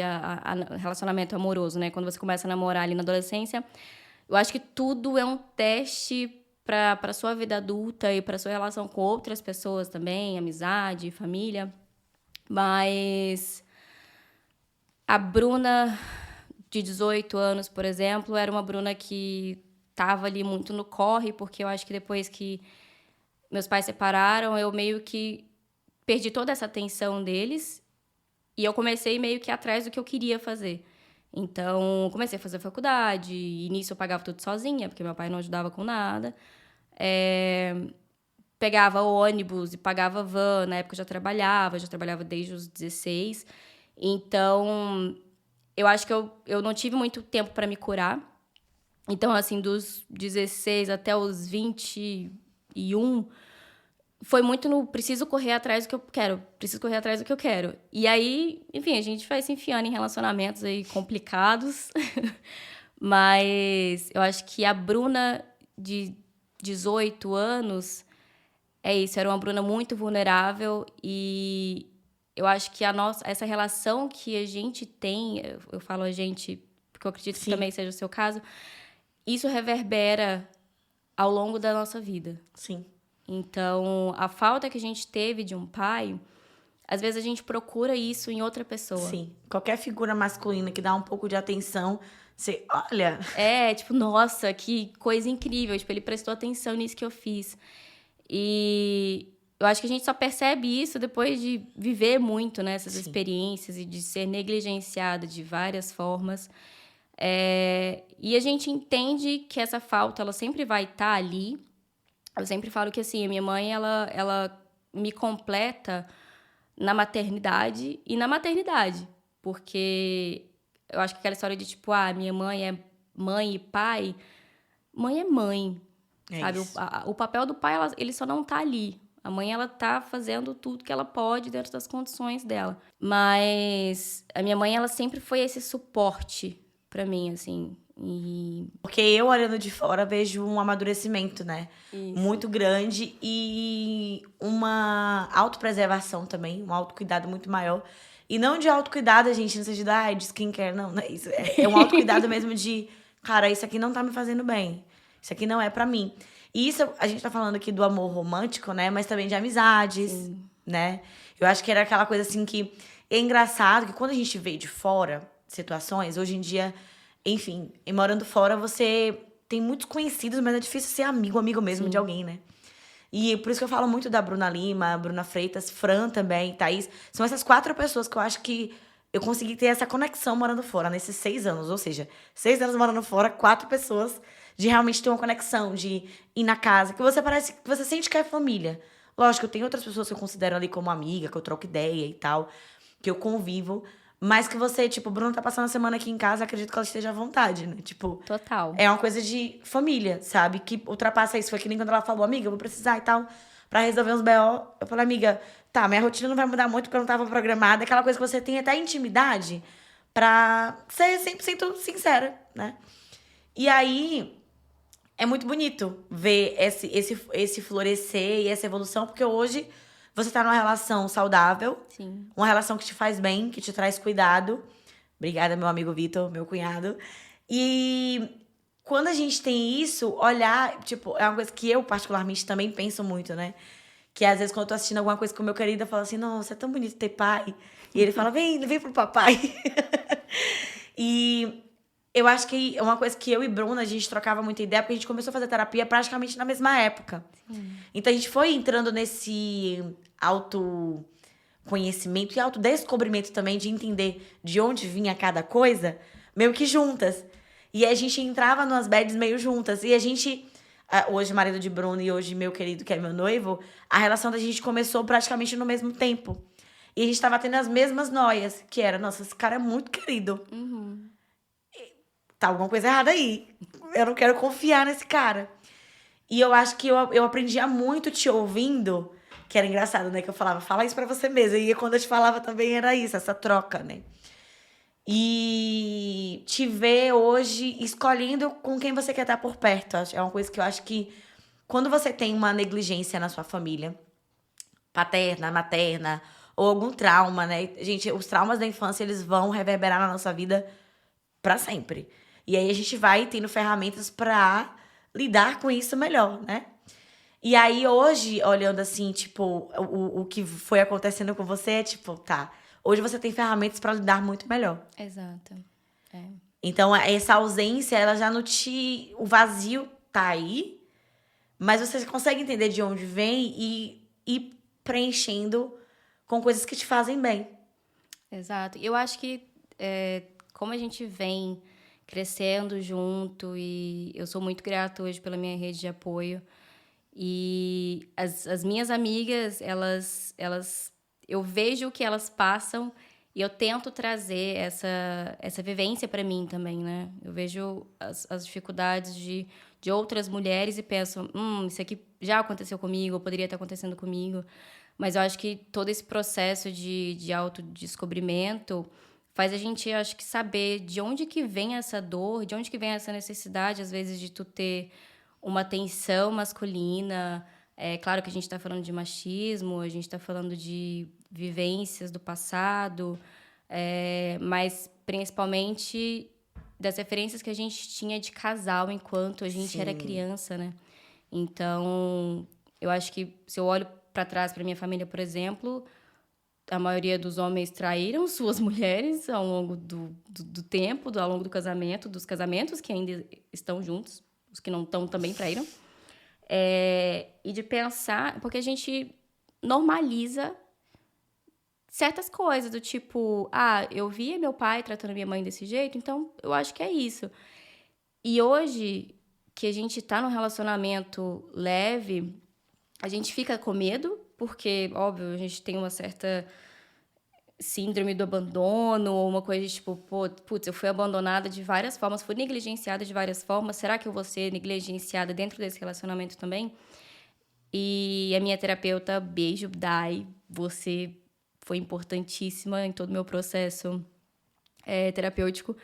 relacionamento amoroso, né? Quando você começa a namorar ali na adolescência, eu acho que tudo é um teste para a sua vida adulta e para sua relação com outras pessoas também, amizade, família. Mas a Bruna de 18 anos, por exemplo, era uma Bruna que estava ali muito no corre, porque eu acho que depois que meus pais separaram, eu meio que perdi toda essa atenção deles e eu comecei meio que atrás do que eu queria fazer. Então, comecei a fazer faculdade, e nisso eu pagava tudo sozinha, porque meu pai não ajudava com nada. Pegava ônibus e pagava van, na época eu já trabalhava desde os 16. Então, eu acho que eu não tive muito tempo para me curar. Então, assim, dos 16 até os 21, foi muito no preciso correr atrás do que eu quero. Preciso correr atrás do que eu quero. E aí, enfim, a gente vai se enfiando em relacionamentos aí complicados. Mas eu acho que a Bruna de 18 anos é isso. Era uma Bruna muito vulnerável e eu acho que essa relação que a gente tem, eu falo a gente porque eu acredito que também seja o seu caso, isso reverbera ao longo da nossa vida. Sim. Então, a falta que a gente teve de um pai, às vezes a gente procura isso em outra pessoa. Sim. Qualquer figura masculina que dá um pouco de atenção, você olha. Tipo, nossa, que coisa incrível. Tipo, ele prestou atenção nisso que eu fiz. E eu acho que a gente só percebe isso depois de viver muito, né? Essas experiências e de ser negligenciada de várias formas. E a gente entende que essa falta, ela sempre vai estar ali. Eu sempre falo que, assim, a minha mãe, ela me completa na maternidade e na maternidade. Porque eu acho que aquela história de, tipo, minha mãe é mãe e pai. Mãe é mãe, sabe? O papel do pai, ele só não tá ali. A mãe, ela tá fazendo tudo que ela pode dentro das condições dela. Mas a minha mãe, ela sempre foi esse suporte pra mim, assim. Porque eu, olhando de fora, vejo um amadurecimento, né? Isso. Muito grande e uma autopreservação também, um autocuidado muito maior. E não de autocuidado, a gente, no sentido de skincare, não é isso. É um autocuidado mesmo de, cara, isso aqui não tá me fazendo bem. Isso aqui não é pra mim. E isso, a gente tá falando aqui do amor romântico, né? Mas também de amizades, né? Eu acho que era aquela coisa assim que... É engraçado que quando a gente vê de fora situações, hoje em dia... Enfim, e morando fora, você tem muitos conhecidos, mas é difícil ser amigo mesmo de alguém, né? E por isso que eu falo muito da Bruna Lima, Bruna Freitas, Fran também, Thaís. São essas 4 pessoas que eu acho que eu consegui ter essa conexão morando fora, nesses 6 anos. Ou seja, 6 anos morando fora, 4 pessoas de realmente ter uma conexão, de ir na casa, que você sente que é família. Lógico, tem outras pessoas que eu considero ali como amiga, que eu troco ideia e tal, que eu convivo. Mas que você, tipo, o Bruno tá passando a semana aqui em casa, acredito que ela esteja à vontade, né? Tipo, Total. é uma coisa de família, sabe? Que ultrapassa isso. Foi que nem quando ela falou, amiga, eu vou precisar e tal, pra resolver uns BO. Eu falei, amiga, tá, minha rotina não vai mudar muito porque eu não tava programada. Aquela coisa que você tem até intimidade pra ser 100% sincera, né? E aí, é muito bonito ver esse florescer e essa evolução, porque hoje você tá numa relação saudável. Sim. Uma relação que te faz bem, que te traz cuidado. Obrigada, meu amigo Vitor, meu cunhado. E quando a gente tem isso, olhar, tipo, é uma coisa que eu particularmente também penso muito, né? Que às vezes quando eu tô assistindo alguma coisa com o meu querido, eu falo assim, nossa, é tão bonito ter pai. E ele fala, vem pro papai. E eu acho que é uma coisa que eu e Bruna, a gente trocava muita ideia, porque a gente começou a fazer terapia praticamente na mesma época. Então a gente foi entrando nesse autoconhecimento e autodescobrimento também, de entender de onde vinha cada coisa, meio que juntas. E a gente entrava nas bads meio juntas. E a gente, hoje marido de Bruno e hoje meu querido, que é meu noivo, a relação da gente começou praticamente no mesmo tempo. E a gente tava tendo as mesmas noias, que era, nossa, esse cara é muito querido. Tá alguma coisa errada aí. Eu não quero confiar nesse cara. E eu acho que eu aprendia muito te ouvindo, que era engraçado, né? Que eu falava, fala isso pra você mesmo. E quando eu te falava também era isso, essa troca, né? E te ver hoje escolhendo com quem você quer estar por perto. É uma coisa que eu acho que quando você tem uma negligência na sua família, paterna, materna, ou algum trauma, né? Gente, os traumas da infância, eles vão reverberar na nossa vida pra sempre. E aí a gente vai tendo ferramentas pra lidar com isso melhor, né? E aí hoje, olhando assim, tipo, o que foi acontecendo com você é tipo, tá, hoje você tem ferramentas pra lidar muito melhor. Exato. Então, essa ausência, ela já não te... O vazio tá aí, mas você consegue entender de onde vem e ir preenchendo com coisas que te fazem bem. Exato. Eu acho que como a gente vem crescendo junto, e eu sou muito grata hoje pela minha rede de apoio. E as minhas amigas, eu vejo o que elas passam e eu tento trazer essa vivência para mim também, né? Eu vejo as dificuldades de outras mulheres e penso, isso aqui já aconteceu comigo, ou poderia estar acontecendo comigo. Mas eu acho que todo esse processo de autodescobrimento faz a gente, acho que, saber de onde que vem essa dor, de onde que vem essa necessidade, às vezes, de tu ter uma atenção masculina. É claro que a gente está falando de machismo, a gente está falando de vivências do passado, mas, principalmente, das referências que a gente tinha de casal enquanto a gente era criança, né? Então, eu acho que se eu olho para trás para minha família, por exemplo, a maioria dos homens traíram suas mulheres ao longo do tempo, ao longo do casamento, dos casamentos que ainda estão juntos, os que não estão também traíram. E de pensar, porque a gente normaliza certas coisas, do tipo, eu via meu pai tratando minha mãe desse jeito, então eu acho que é isso. E hoje, que a gente tá num relacionamento leve, a gente fica com medo, porque, óbvio, a gente tem uma certa síndrome do abandono, ou uma coisa de tipo, putz, eu fui abandonada de várias formas, fui negligenciada de várias formas, será que eu vou ser negligenciada dentro desse relacionamento também? E a minha terapeuta, beijo, Dai, você foi importantíssima em todo o meu processo terapêutico,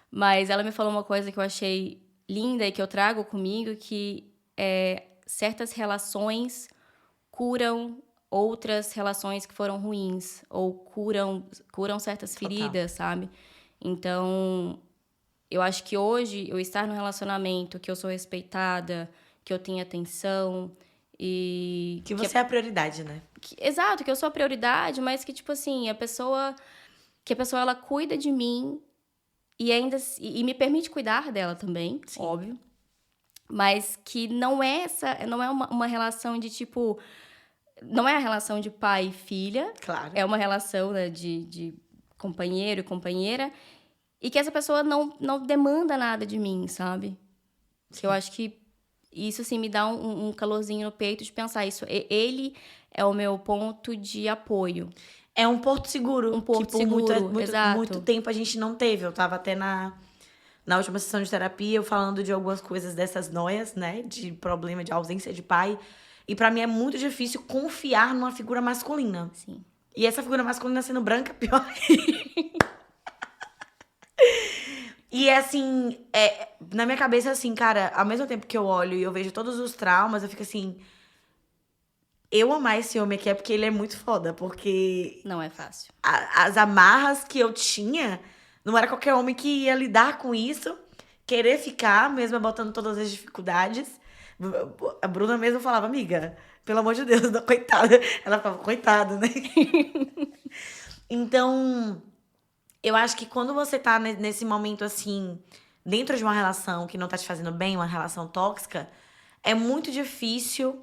mas ela me falou uma coisa que eu achei linda e que eu trago comigo, que certas relações curam outras relações que foram ruins, ou curam certas feridas, sabe? Então, eu acho que hoje, eu estar num relacionamento que eu sou respeitada, que eu tenho atenção e... Que você é a prioridade, né? Exato, que eu sou a prioridade, mas que, tipo assim, a pessoa ela cuida de mim e me permite cuidar dela também, óbvio. Mas que não é uma relação de, tipo... Não é a relação de pai e filha. Claro. É uma relação, né, de companheiro e companheira. E que essa pessoa não demanda nada de mim, sabe? Que eu acho que isso, assim, me dá um calorzinho no peito de pensar isso. Ele é o meu ponto de apoio. É um porto seguro. Um porto seguro, exato. Muito tempo a gente não teve. Eu tava até na última sessão de terapia, eu falando de algumas coisas dessas noias, né? De problema de ausência de pai. E pra mim é muito difícil confiar numa figura masculina. Sim. E essa figura masculina sendo branca, pior. E assim, na minha cabeça, assim, cara, ao mesmo tempo que eu olho e eu vejo todos os traumas, eu fico assim... Eu amar esse homem aqui é porque ele é muito foda, porque... Não é fácil. As amarras que eu tinha, não era qualquer homem que ia lidar com isso, querer ficar, mesmo botando todas as dificuldades. A Bruna mesmo falava, amiga, pelo amor de Deus, não, coitada. Ela falava, coitada, né? Então, eu acho que quando você tá nesse momento, assim, dentro de uma relação que não tá te fazendo bem, uma relação tóxica, é muito difícil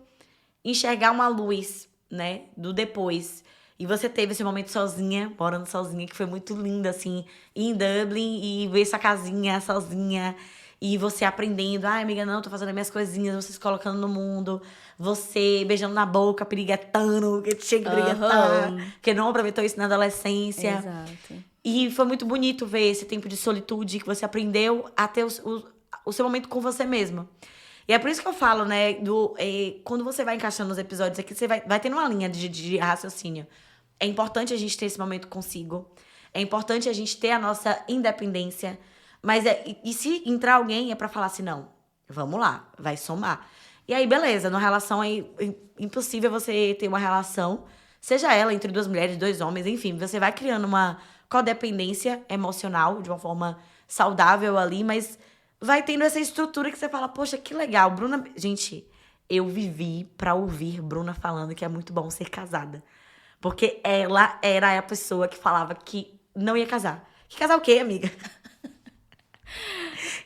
enxergar uma luz, né, do depois. E você teve esse momento sozinha, morando sozinha, que foi muito lindo, assim, ir em Dublin e ver essa casinha sozinha. E você aprendendo, amiga, não, tô fazendo as minhas coisinhas, você se colocando no mundo. Você beijando na boca, piriguetando, que tinha que piriguetar. Porque não aproveitou isso na adolescência. Exato. E foi muito bonito ver esse tempo de solitude que você aprendeu a ter o seu momento com você mesma. E é por isso que eu falo, né, quando você vai encaixando os episódios aqui, você vai tendo uma linha de raciocínio. É importante a gente ter esse momento consigo. É importante a gente ter a nossa independência. Mas e se entrar alguém é pra falar assim, não, vamos lá, vai somar. E aí, beleza, numa relação é impossível você ter uma relação, seja ela entre duas mulheres, dois homens, enfim, você vai criando uma codependência emocional de uma forma saudável ali, mas vai tendo essa estrutura que você fala, poxa, que legal. Bruna, gente, eu vivi pra ouvir Bruna falando que é muito bom ser casada. Porque ela era a pessoa que falava que não ia casar. Que casar o quê, amiga?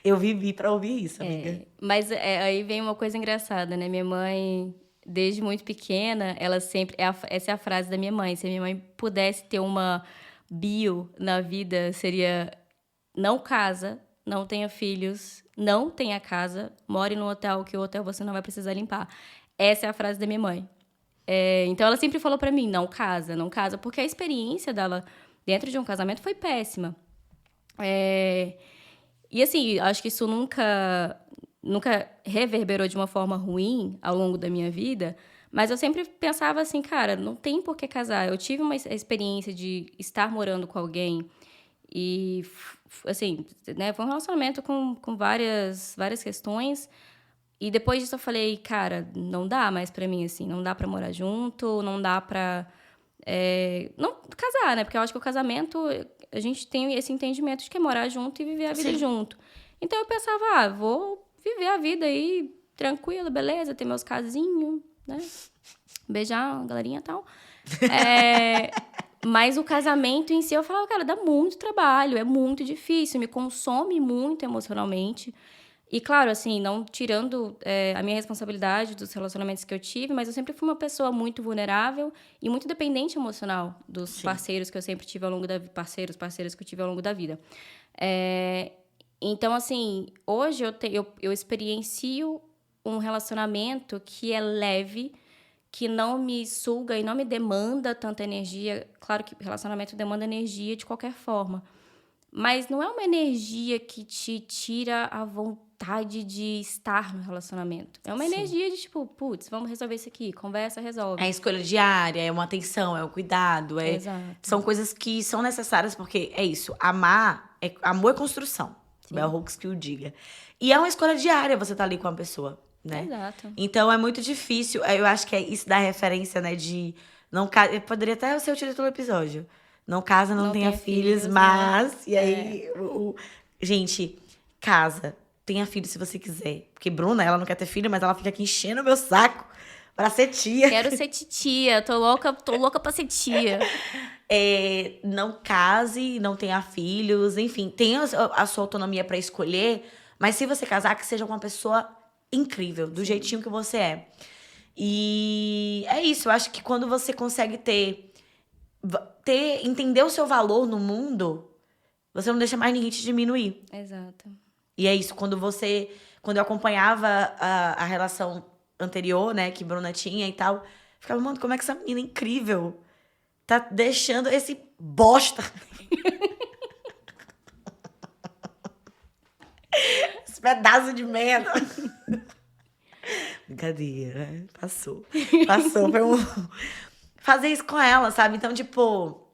Eu vivi pra ouvir isso, amiga. Mas aí vem uma coisa engraçada, né? Minha mãe, desde muito pequena, ela sempre... essa é a frase da minha mãe. Se a minha mãe pudesse ter uma bio na vida, seria: não casa, não tenha filhos, não tenha casa, more num hotel, que o hotel você não vai precisar limpar. Essa é a frase da minha mãe. Então, ela sempre falou pra mim, não casa, não casa. Porque a experiência dela dentro de um casamento foi péssima. E assim, acho que isso nunca reverberou de uma forma ruim ao longo da minha vida, mas eu sempre pensava assim, cara, não tem por que casar. Eu tive uma experiência de estar morando com alguém e, assim, né, foi um relacionamento com várias questões. E depois disso eu falei, cara, não dá mais pra mim, assim, não dá pra morar junto, não dá pra... não casar, né? Porque eu acho que o casamento a gente tem esse entendimento de que é morar junto e viver a vida junto. Então eu pensava, vou viver a vida aí, tranquila, beleza, ter meus casinhos, né? Beijar a galerinha e tal. Mas o casamento em si, eu falava, cara, dá muito trabalho, é muito difícil, me consome muito emocionalmente. E, claro, assim, não tirando a minha responsabilidade dos relacionamentos que eu tive, mas eu sempre fui uma pessoa muito vulnerável e muito dependente emocional dos parceiros que eu sempre tive ao longo da vida. Parceiras que eu tive ao longo da vida. Então, assim, hoje eu experiencio um relacionamento que é leve, que não me suga e não me demanda tanta energia. Claro que relacionamento demanda energia de qualquer forma. Mas não é uma energia que te tira a vontade de estar no relacionamento. É uma energia de tipo, putz, vamos resolver isso aqui. Conversa, resolve. É a escolha diária, é uma atenção, é o cuidado. Exato. São coisas que são necessárias porque é isso. Amor é construção. Bell Hooks que o diga. E é uma escolha diária você tá ali com a pessoa, né? Exato. Então é muito difícil. Eu acho que é isso da referência, né? De não poderia até ser o título do episódio. Não casa, não tenha filhos, mas. Né? E aí, gente, casa. Tenha filho se você quiser. Porque Bruna, ela não quer ter filho, mas ela fica aqui enchendo o meu saco pra ser tia. Quero ser titia. Tô louca pra ser tia. Não case, não tenha filhos. Enfim, tenha a sua autonomia pra escolher. Mas se você casar, que seja com uma pessoa incrível, do jeitinho que você é. E é isso. Eu acho que quando você consegue entender o seu valor no mundo, você não deixa mais ninguém te diminuir. Exato. E é isso, quando eu acompanhava a relação anterior, né, que Bruna tinha e tal, ficava, mano, como é que essa menina incrível tá deixando esse bosta? Esse pedaço de merda. Brincadeira, né? Passou. Foi fazer isso com ela, sabe? Então, tipo,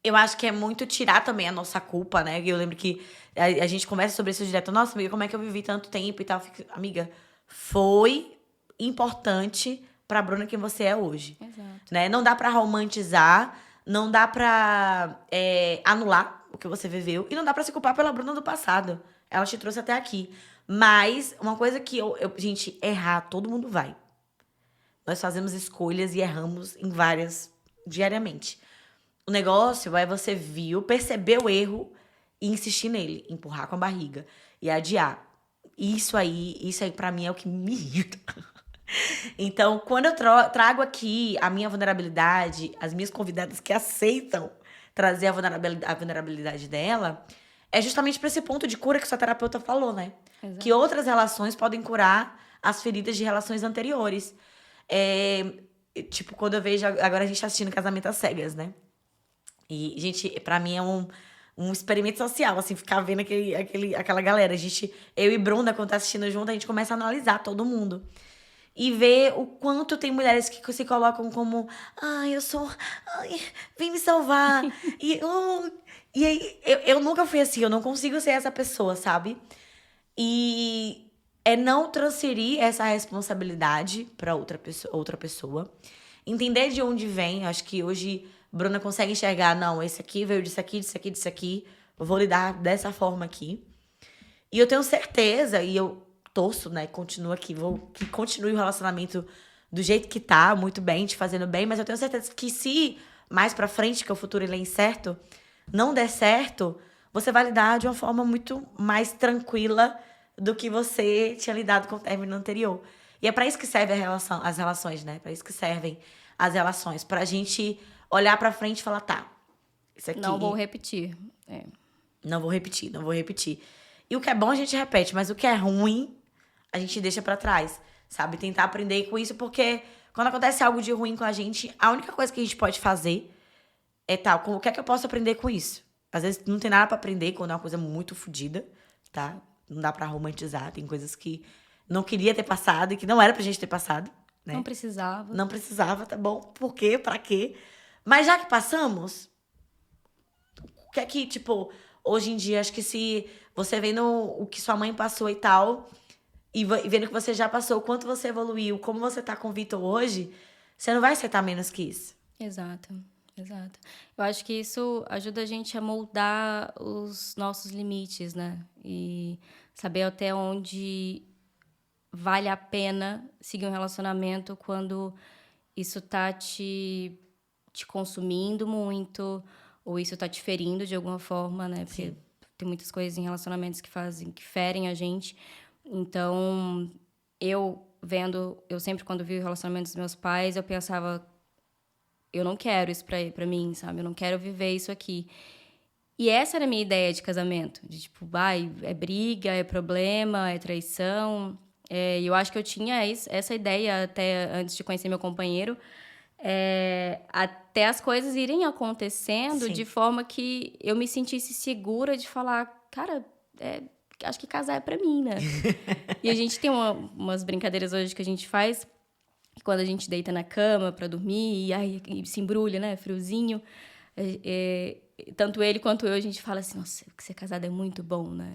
eu acho que é muito tirar também a nossa culpa, né? Eu lembro que a gente conversa sobre isso direto. Nossa, amiga, como é que eu vivi tanto tempo e tal? Amiga, foi importante pra Bruna quem você é hoje. Exato. Né? Não dá pra romantizar, não dá pra anular o que você viveu. E não dá pra se culpar pela Bruna do passado. Ela te trouxe até aqui. Mas uma coisa que gente, errar, todo mundo vai. Nós fazemos escolhas e erramos em várias, diariamente. O negócio é você perceber o erro e insistir nele. Empurrar com a barriga e adiar. Isso aí pra mim é o que me irrita. Então, quando eu trago aqui a minha vulnerabilidade, as minhas convidadas que aceitam trazer a vulnerabilidade dela, é justamente pra esse ponto de cura que sua terapeuta falou, né? Exato. Que outras relações podem curar as feridas de relações anteriores. Tipo, quando eu vejo... Agora a gente tá assistindo Casamento às Cegas, né? E, gente, pra mim é um experimento social, assim, ficar vendo aquela galera. Eu e Bruna, quando tá assistindo junto, a gente começa a analisar todo mundo. E ver o quanto tem mulheres que se colocam como... vem me salvar. E aí, eu nunca fui assim, eu não consigo ser essa pessoa, sabe? E é não transferir essa responsabilidade pra outra pessoa. Entender de onde vem. Acho que hoje Bruna consegue enxergar, não, esse aqui veio disso aqui, disso aqui, disso aqui. Eu vou lidar dessa forma aqui. E eu tenho certeza, e eu torço, né, continuo aqui, que continue o relacionamento do jeito que tá, muito bem, te fazendo bem, mas eu tenho certeza que se mais pra frente, que o futuro ele é incerto, não der certo, você vai lidar de uma forma muito mais tranquila do que você tinha lidado com o término anterior. E é pra isso que serve as relações, né? Pra isso que servem as relações. Pra gente olhar pra frente e falar, tá, isso aqui... Não vou repetir. Não vou repetir. E o que é bom a gente repete, mas o que é ruim, a gente deixa pra trás, sabe? Tentar aprender com isso, porque quando acontece algo de ruim com a gente, a única coisa que a gente pode fazer é o que é que eu posso aprender com isso? Às vezes não tem nada pra aprender quando é uma coisa muito fodida, tá? Não dá pra romantizar, tem coisas que não queria ter passado e que não era pra gente ter passado, né? Não precisava. Não precisava, tá bom? Por quê? Pra quê? Mas já que passamos, o que é que, tipo, hoje em dia, acho que se você vendo o que sua mãe passou e tal, e vendo que você já passou, o quanto você evoluiu, como você tá com o Vitor hoje, você não vai aceitar menos que isso. Exato. Exato. Eu acho que isso ajuda a gente a moldar os nossos limites, né? E saber até onde vale a pena seguir um relacionamento quando isso tá te consumindo muito, ou isso tá te ferindo de alguma forma, né? Porque Sim. tem muitas coisas em relacionamentos que ferem a gente. Então, eu sempre quando vi o relacionamento dos meus pais, eu pensava, eu não quero isso pra mim, sabe? Eu não quero viver isso aqui. E essa era a minha ideia de casamento. De tipo, é briga, é problema, é traição. E eu acho que eu tinha essa ideia até antes de conhecer meu companheiro. Até as coisas irem acontecendo Sim. de forma que eu me sentisse segura de falar, cara, acho que casar é pra mim, né? E a gente tem umas brincadeiras hoje que a gente faz, que quando a gente deita na cama pra dormir e se embrulha, né? Friozinho. Tanto ele quanto eu, a gente fala assim, nossa, ser casado é muito bom, né?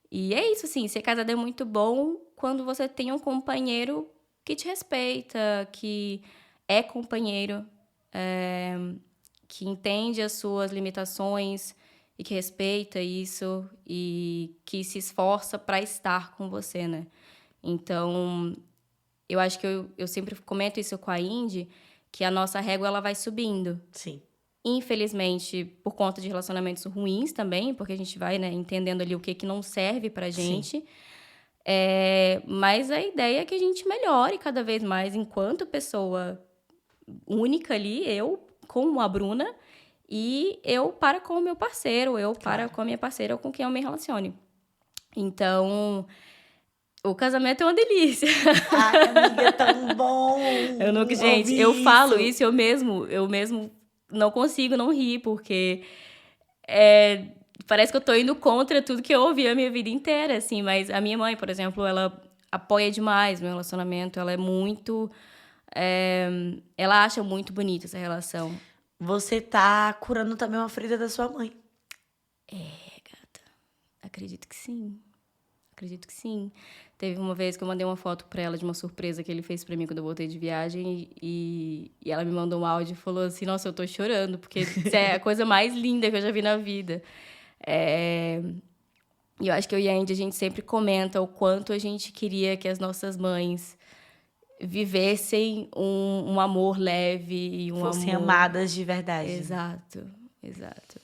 E é isso, assim, ser casado é muito bom quando você tem um companheiro que te respeita, que é companheiro, que entende as suas limitações e que respeita isso e que se esforça para estar com você, né? Então, eu acho que eu sempre comento isso com a Indy, que a nossa régua ela vai subindo. Sim. Infelizmente, por conta de relacionamentos ruins também, porque a gente vai, né, entendendo ali o que não serve pra gente. Mas a ideia é que a gente melhore cada vez mais enquanto pessoa única ali, eu com a Bruna, e eu para com o meu parceiro, eu para com a minha parceira ou com quem eu me relacione. Então, o casamento é uma delícia. Ai, amiga, é tão bom! Gente, eu falo isso, eu mesmo não consigo não rir, porque parece que eu tô indo contra tudo que eu ouvi a minha vida inteira, assim. Mas a minha mãe, por exemplo, ela apoia demais meu relacionamento. Ela é muito... ela acha muito bonita essa relação. Você tá curando também uma ferida da sua mãe. Gata. Acredito que sim. Acredito que sim. Teve uma vez que eu mandei uma foto pra ela de uma surpresa que ele fez pra mim quando eu voltei de viagem e ela me mandou um áudio e falou assim, nossa, eu tô chorando, porque isso é a coisa mais linda que eu já vi na vida. E eu acho que eu e a Indy, a gente sempre comenta o quanto a gente queria que as nossas mães vivessem um amor leve e Fossem amor... amadas de verdade. Exato, exato.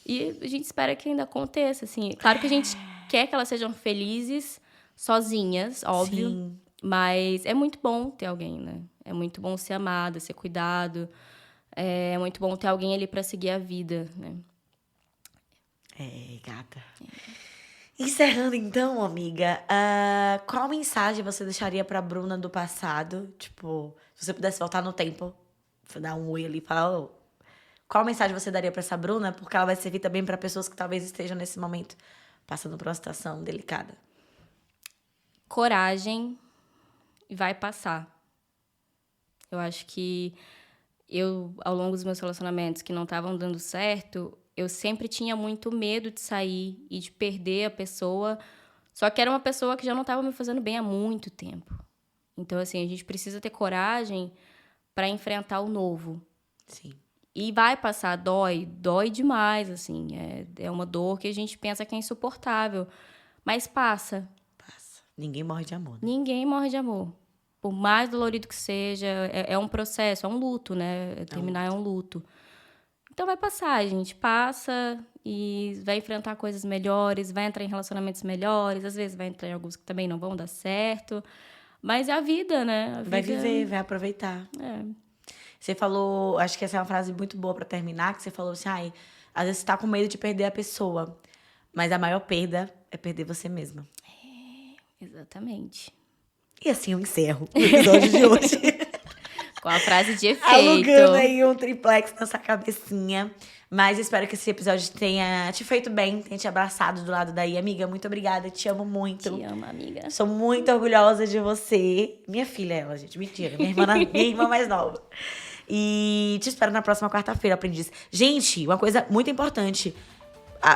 E a gente espera que ainda aconteça, assim. Claro que a gente quer que elas sejam felizes, sozinhas, óbvio. Sim. Mas é muito bom ter alguém, né? É muito bom ser amada, ser cuidado. É muito bom ter alguém ali pra seguir a vida, né? Gata. Encerrando então, amiga, qual mensagem você deixaria pra Bruna do passado? Tipo, se você pudesse voltar no tempo, dar um oi ali e falar, "Oh", qual mensagem você daria pra essa Bruna? Porque ela vai servir também pra pessoas que talvez estejam nesse momento passando por uma situação delicada. Coragem e vai passar. Eu acho que ao longo dos meus relacionamentos que não estavam dando certo, eu sempre tinha muito medo de sair e de perder a pessoa. Só que era uma pessoa que já não estava me fazendo bem há muito tempo. Então, assim, a gente precisa ter coragem para enfrentar o novo. Sim. E vai passar, dói demais, assim. É uma dor que a gente pensa que é insuportável. Mas passa. Passa. Ninguém morre de amor, né? Ninguém morre de amor. Por mais dolorido que seja, é um processo, é um luto, né? Terminar é um luto. Então vai passar, a gente passa e vai enfrentar coisas melhores, vai entrar em relacionamentos melhores, às vezes vai entrar em alguns que também não vão dar certo. Mas é a vida, né? A vida... Vai viver, vai aproveitar. Você falou, acho que essa é uma frase muito boa pra terminar, que você falou assim, às vezes você tá com medo de perder a pessoa, mas a maior perda é perder você mesma. Exatamente. E assim eu encerro o episódio de hoje. Com a frase de efeito. Alugando aí um triplex nessa cabecinha. Mas espero que esse episódio tenha te feito bem, tenha te abraçado do lado daí. Amiga, muito obrigada, te amo muito. Te amo, amiga. Sou muito orgulhosa de você. Minha filha é ela, gente, mentira. Minha irmã mais nova. E te espero na próxima quarta-feira, aprendiz. Gente, uma coisa muito importante.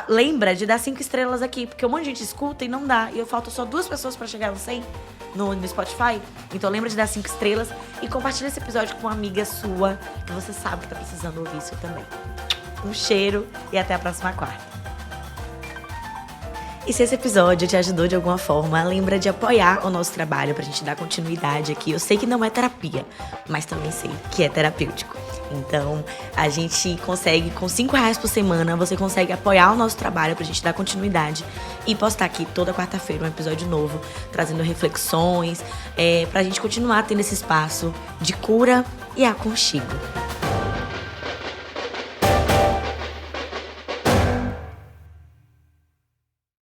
lembra de dar 5 estrelas aqui, porque um monte de gente escuta e não dá. E eu falto só 2 pessoas pra chegar no 100 no Spotify. Então lembra de dar 5 estrelas e compartilha esse episódio com uma amiga sua, que você sabe que tá precisando ouvir isso também. Um cheiro e até a próxima quarta. E se esse episódio te ajudou de alguma forma, lembra de apoiar o nosso trabalho pra gente dar continuidade aqui. Eu sei que não é terapia, mas também sei que é terapêutico. Então, a gente consegue, com R$5 por semana, você consegue apoiar o nosso trabalho pra gente dar continuidade e postar aqui toda quarta-feira um episódio novo, trazendo reflexões, pra gente continuar tendo esse espaço de cura e aconchego.